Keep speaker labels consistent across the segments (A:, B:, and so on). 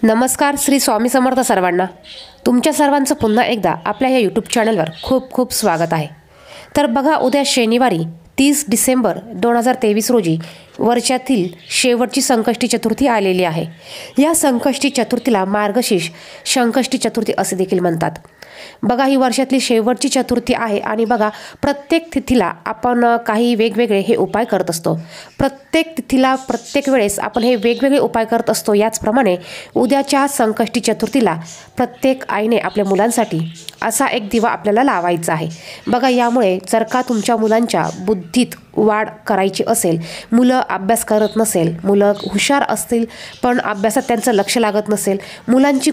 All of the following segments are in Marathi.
A: नमस्कार. श्री स्वामी समर्थ सर्वांना. तुमच्या सर्वांचं पुन्हा एकदा आपल्या या यूट्यूब चॅनलवर खूप खूप स्वागत आहे. तर बघा, उद्या शनिवारी 30 डिसेंबर 2023 रोजी वर्षातील शेवटची संकष्टी चतुर्थी आलेली आहे. या संकष्टी चतुर्थीला मार्गशीर्ष संकष्टी चतुर्थी असे देखील म्हणतात. बघा, ही वर्षातली शेवटची चतुर्थी आहे आणि बघा, प्रत्येक तिथीला आपण काही वेगवेगळे हे उपाय करत असतो. प्रत्येक तिथीला प्रत्येक वेळेस आपण हे वेगवेगळे उपाय करत असतो. याचप्रमाणे उद्याच्या संकष्टी चतुर्थीला प्रत्येक आईने आपल्या मुलांसाठी असा एक दिवा आपल्याला लावायचा आहे. बघा, यामुळे जर का तुमच्या मुलांच्या बुद्धीत वाढ करायची असेल, मुलं अभ्यास करत नसेल, मुलं हुशार असतील पण अभ्यासात त्यांचं लक्ष लागत नसेल, मुलांची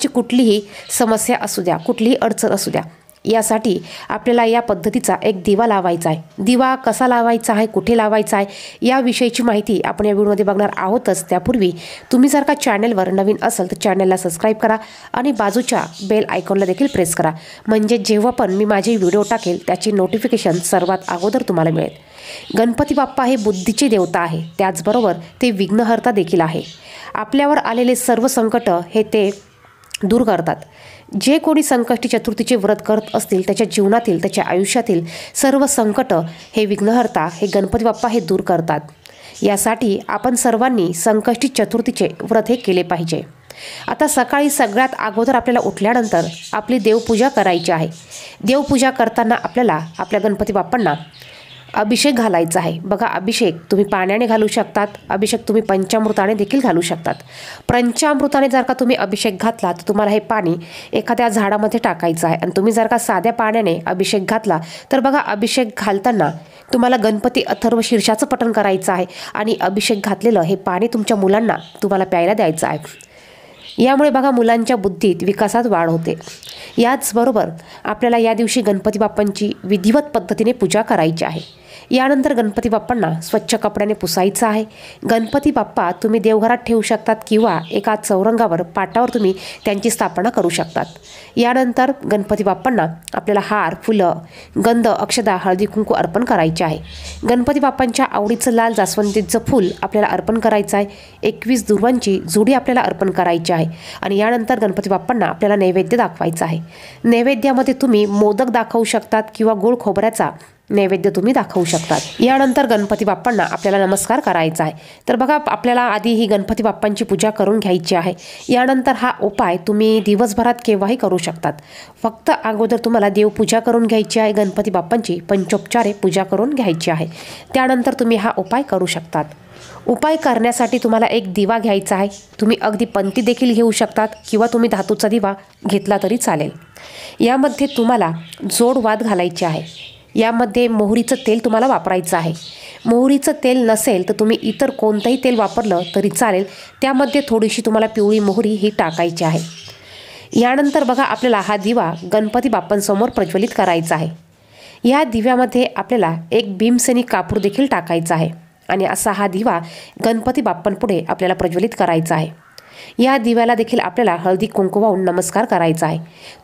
A: कुठलीही समस्या असू द्या, कुठलीही अडचण असू द्या, यासाठी आपल्याला या पद्धतीचा एक दिवा लावायचा आहे. दिवा कसा लावायचा आहे, कुठे लावायचा आहे, याविषयीची माहिती आपण या व्हिडिओमध्ये बघणार आहोतच. त्यापूर्वी तुम्ही जर का चॅनलवर नवीन असाल तर चॅनलला सबस्क्राईब करा आणि बाजूच्या बेल आयकॉनला देखील प्रेस करा, म्हणजे जेव्हा पण मी माझे व्हिडिओ टाकेल त्याची नोटिफिकेशन सर्वात अगोदर तुम्हाला मिळेल. गणपती बाप्पा हे बुद्धीचे देवता आहे, त्याचबरोबर ते विघ्नहर्ता देखील आहे. आपल्यावर आलेले सर्व संकट हे ते दूर करतात. जे कोणी संकष्टी चतुर्थीचे व्रत करत असतील त्याच्या जीवनातील, त्याच्या आयुष्यातील सर्व संकट हे विघ्नहर्ता, हे गणपती बाप्पा हे दूर करतात. यासाठी आपण सर्वांनी संकष्टी चतुर्थीचे व्रत हे केले पाहिजे. आता सकाळी सगळ्यात अगोदर आपल्याला उठल्यानंतर आपली देवपूजा करायची आहे. देवपूजा करताना आपल्याला आपल्या गणपती बाप्पांना अभिषेक घालायचा आहे. बघा, अभिषेक तुम्ही पाण्याने घालू शकतात, अभिषेक तुम्ही पंचामृताने देखील घालू शकतात. पंचामृताने जर का तुम्ही अभिषेक घातला तर तुम्हाला हे पाणी एखाद्या झाडामध्ये टाकायचं आहे. आणि तुम्ही जर का साध्या पाण्याने अभिषेक घातला तर बघा, अभिषेक घालताना तुम्हाला गणपती अथर्व शीर्षाचं पठण करायचं आहे आणि अभिषेक घातलेलं हे पाणी तुमच्या मुलांना तुम्हाला प्यायला द्यायचं आहे. यामुळे बघा, मुलांच्या बुद्धीत विकासात वाढ होते. याचबरोबर आपल्याला या दिवशी गणपती बाप्पांची विधिवत पद्धतीने पूजा करायची आहे. यानंतर गणपती बाप्पांना स्वच्छ कपड्याने पुसायचं आहे. गणपती बाप्पा तुम्ही देवघरात ठेवू शकतात किंवा एका चौरंगावर, पाटावर तुम्ही त्यांची स्थापना करू शकतात. यानंतर गणपती बाप्पांना आपल्याला हार, फुलं, गंध, अक्षदा, हळदी कुंकू अर्पण करायचे आहे. गणपती बाप्पांच्या आवडीचं लाल जास्वंदीचं फूल आपल्याला अर्पण करायचं आहे. 21 दुर्वांची जुडी आपल्याला अर्पण करायची आहे. आणि यानंतर गणपती बाप्पांना आपल्याला नैवेद्य दाखवायचा आहे. नैवेद्यामध्ये तुम्ही मोदक दाखवू शकतात किंवा गोड खोबऱ्याचा नैवेद्य तुम्ही दाखवू शकतात. यानंतर गणपती बाप्पांना आपल्याला नमस्कार करायचा आहे. तर बघा, आपल्याला आधी ही गणपती बाप्पांची पूजा करून घ्यायची आहे. यानंतर हा उपाय तुम्ही दिवसभरात केव्हाही करू शकतात. फक्त अगोदर तुम्हाला देवपूजा करून घ्यायची आहे, गणपती बाप्पांची पंचोपचारे पूजा करून घ्यायची आहे. त्यानंतर तुम्ही हा उपाय करू शकतात. उपाय करण्यासाठी तुम्हाला एक दिवा घ्यायचा आहे. तुम्ही अगदी पंती देखील घेऊ शकतात किंवा तुम्ही धातूचा दिवा घेतला तरी चालेल. यामध्ये तुम्हाला जोड वात घालायची आहे. यामध्ये मोहरीचं तेल तुम्हाला वापरायचं आहे. मोहरीचं तेल नसेल तर तुम्ही इतर कोणतंही तेल वापरलं तरी चालेल. त्यामध्ये थोडीशी तुम्हाला पिवळी मोहरी ही टाकायची आहे. यानंतर बघा, आपल्याला हा दिवा गणपती बाप्पांसमोर प्रज्वलित करायचा आहे. या दिव्यामध्ये आपल्याला एक भीमसेनी कापूर देखील टाकायचा आहे आणि असा हा दिवा गणपती बाप्पांपुढे आपल्याला प्रज्वलित करायचा आहे. या दिव्याला देखील आपल्याला हळदी कुंकू वाहून नमस्कार करायचा आहे.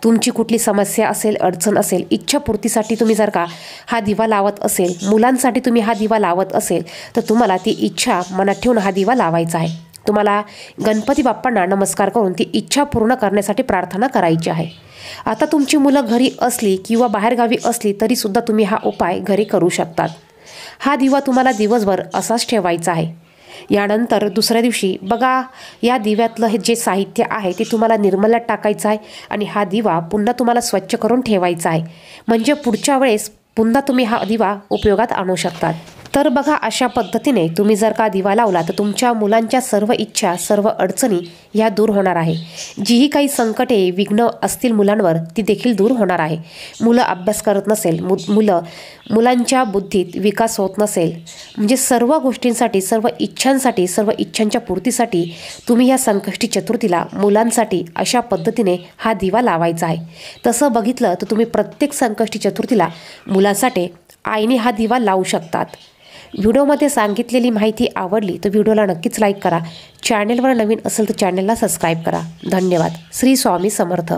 A: तुमची कुठली समस्या असेल, अडचण असेल, इच्छापूर्तीसाठी तुम्ही जर का हा दिवा लावत असेल, मुलांसाठी तुम्ही हा दिवा लावत असेल तर तुम्हाला ती इच्छा मनात ठेवून हा दिवा लावायचा आहे. तुम्हाला गणपती बाप्पांना नमस्कार करून ती इच्छा पूर्ण करण्यासाठी प्रार्थना करायची आहे. आता तुमची मुलं घरी असली किंवा बाहेरगावी असली तरीसुद्धा तुम्ही हा उपाय घरी करू शकतात. हा दिवा तुम्हाला दिवसभर असाच ठेवायचा आहे. यानंतर दुसऱ्या दिवशी बघा, या दिव्यातलं हे जे साहित्य आहे ते तुम्हाला निर्मल्यात टाकायचं आहे आणि हा दिवा पुन्हा तुम्हाला स्वच्छ करून ठेवायचा आहे, म्हणजे पुढच्या वेळेस पुन्हा तुम्ही हा दिवा उपयोगात आणू शकतात. तर बघा, अशा पद्धतीने तुम्ही जर का दिवा लावला तर तुमच्या मुलांच्या सर्व इच्छा, सर्व अडचणी ह्या दूर होणार आहे. जीही काही संकटे, विघ्न असतील मुलांवर ती देखील दूर होणार आहे. मुलं अभ्यास करत नसेल, मुलांच्या बुद्धीत विकास होत नसेल, म्हणजे सर्व गोष्टींसाठी, सर्व इच्छांसाठी, सर्व इच्छांच्या पूर्तीसाठी तुम्ही ह्या संकष्टी चतुर्थीला मुलांसाठी अशा पद्धतीने हा दिवा लावायचा आहे. तसं बघितलं तर तुम्ही प्रत्येक संकष्टी चतुर्थीला मुलांसाठी आईने हा दिवा लावू शकतात. व्हिडिओमध्ये सांगितलेली माहिती आवडली तर व्हिडिओला नक्कीच लाईक करा. चॅनलवर नवीन असेल तर चॅनलला सबस्क्राईब करा. धन्यवाद. श्री स्वामी समर्थ.